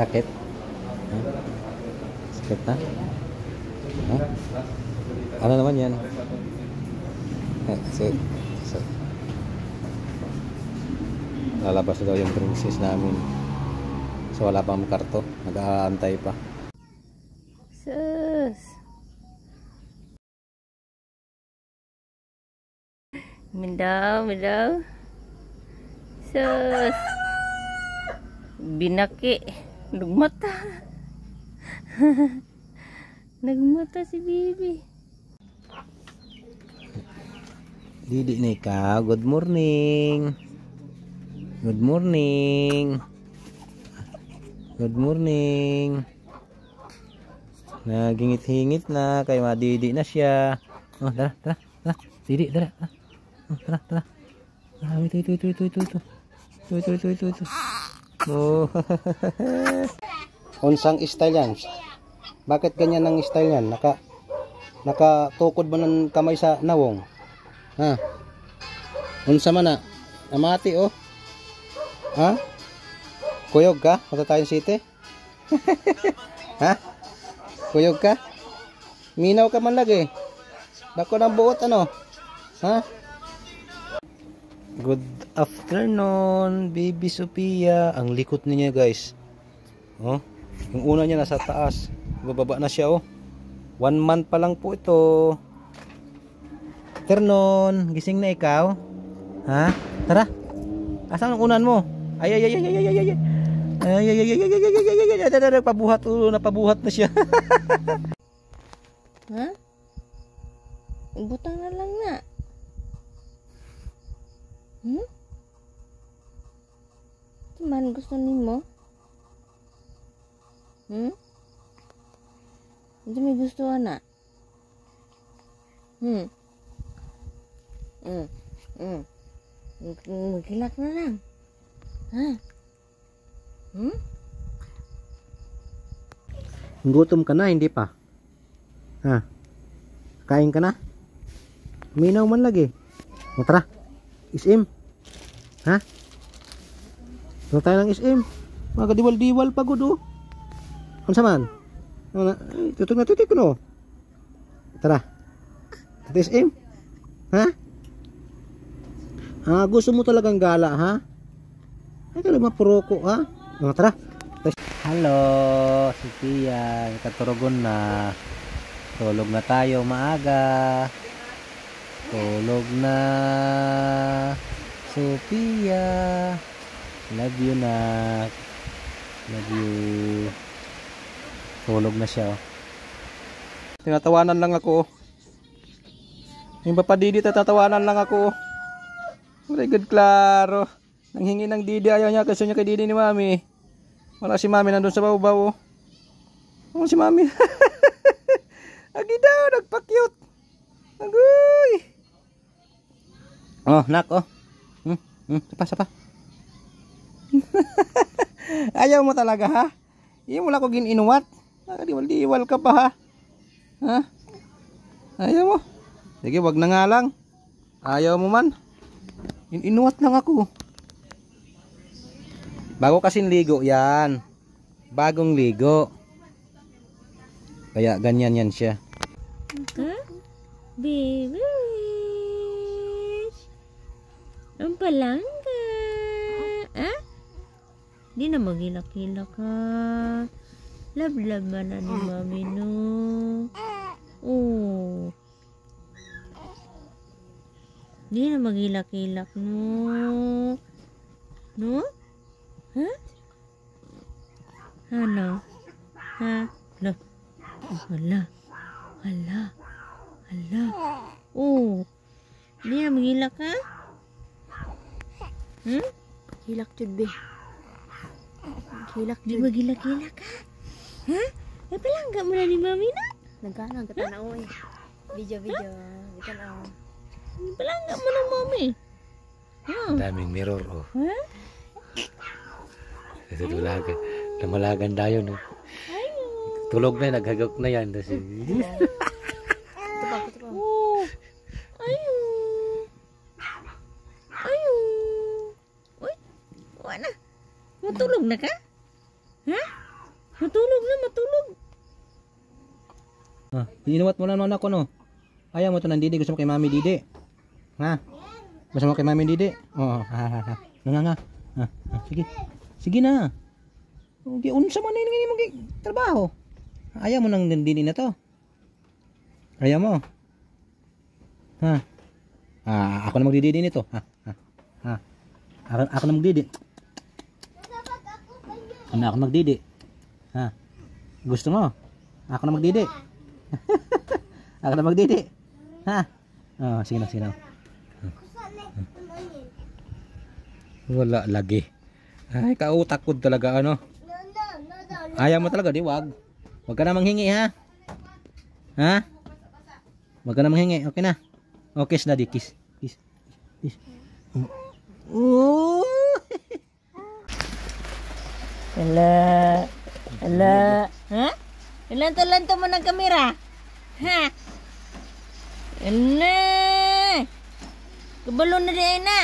Sakit? Ha? Sakit na? Ha? Ano naman yan? So, lalabas na daw yung princess namin. So wala pang karto. Nag-aantay pa. Sus! Mindaw. Sus! Binaki. Nagmata. Nagmata si Bibi. Didi na ikaw. Good morning. Good morning. Good morning. Nagingit-hingit na. Kaya madidi na siya. Oh, tara. Didi, tara. Oh, tara. Ito. Oh. Unsang style yan? Bakit ganyan ang style yan? Nakatukod ba ng kamay sa nawong? Ha? Unsa man na? Amati oh. Ha? Kuyog ka? Matatayin city? Ha? Kuyog ka? Minaw ka man lagi. Dako ng buot ano? Ha? Good afternoon, Baby Sophia. Ang likot niya guys. Oh, yung una niya nasa taas. Bababa na siya oh. 1 month pa lang po ito. Afternoon, gising na ikaw? Ha? Tara. Asan ang unan mo? Ay. Pabuhat ulo, napabuhat na siya. Ha? Butang na lang na. Man gusto nimo? Hindi may gusto na. Magkilak na lang. Ha? Gutom ka na, hindi pa? Ha? Kain ka na? Minaw man lagi. O tara, isim. Ha? Ano tayo ng isim? Mga diwal-diwal pagod oh. Ano saman? Tutok na tutik ko no. Tara. Ito isim? Ha? Gusto mo talagang gala ha? Ay ka lang mapuroko ha? O tara. Hello, Sophia. Katurugon na. Tulog na tayo maaga. Tulog na. Sophia. Love you na. Love you. Tulog na siya. Tinatawanan lang ako. Yung papadidi tatawanan lang ako. Very good, klaro. Nanghingi ng didi. Ayaw niya. Kasi niya kay didi ni mami. Wala si mami nandun sa babaw. Oh, si mami. Agi daw. Nagpa-cute. Agoy. Oh, nak oh. Sapa. Ayaw mo talaga ha? Ayaw mo lang ko gininuwat. Nakadiwal-diwal ka pa ha? Ha? Ayaw mo? Sige, wag na nga lang. Ayaw mo man. Inuwat lang ako. Bago kasing ligo yan. Bagong ligo. Kaya ganyan yan siya. Baby. Ang palangga. Ah? Di na maghilak-hilak ha. Love man na ni mami no. Oh. Di na maghilak-hilak no. No? Ha? Ano? Ha? Hala. Hala. Oh. Di na maghilak ha? Hilak jud be. Hilak Di jud. maghilak-hilak ha? Ha? Ay palangga mo na ni mami na? Nagkana katanaw eh. Video. Katanaw. Palangga mo na mami. Daming mirror oh. Ha? Kasi tulagan. Namalagan tayo no. Ayo. Tulog na, naghagok na yan. Kasi... Oh. Ayo. Uy. Wala na. Matulog na ka? Ha? matulog na, matulog. Inuwat mo lang no anak ko no. Ayaw mo to ng Didi, gusto mo kay Mami Didi. Ha? Gusto mo kay Mami Didi? Oo, ha. Nga. Sige. Sige na. Hindi unsa man ini mo trabaho. Ayaw mo ng Didi na to. Ayaw mo. Ha? Ako na magdididi nito. Ha. Ako na magdidi. Ako magdidi. Ha? Gusto mo? Ako na magdidi. Ako na magdidi. Ha? Sige na. Wala lagi. Ay, kautak ko talaga ano. Ayaw mo talaga, di wag. Wag ka na manghingi ha. Ha? Wag ka na manghingi, okay na. Oh, kiss daddy, kiss. Oh. Ala. Ha? Ilanto mo ng kamera. Ha? Ala. Kabalo na rin na.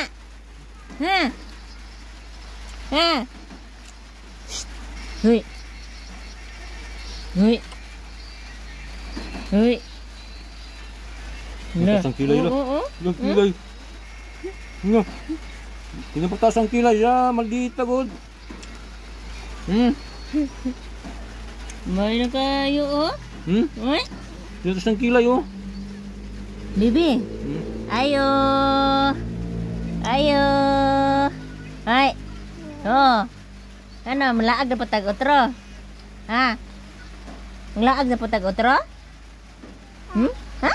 Ha? Huy. Ang kilay lang. Ang kilay. Nga. Pinapagtaas ang kilay. Maldita god. May na kayo, oh. Uy. Pinapagtaas ang kilay, oh. Bibi. Ayo. Ay. Oh. Ano, malaag na patag otro? Ha? Malaag na patag otro? Ha?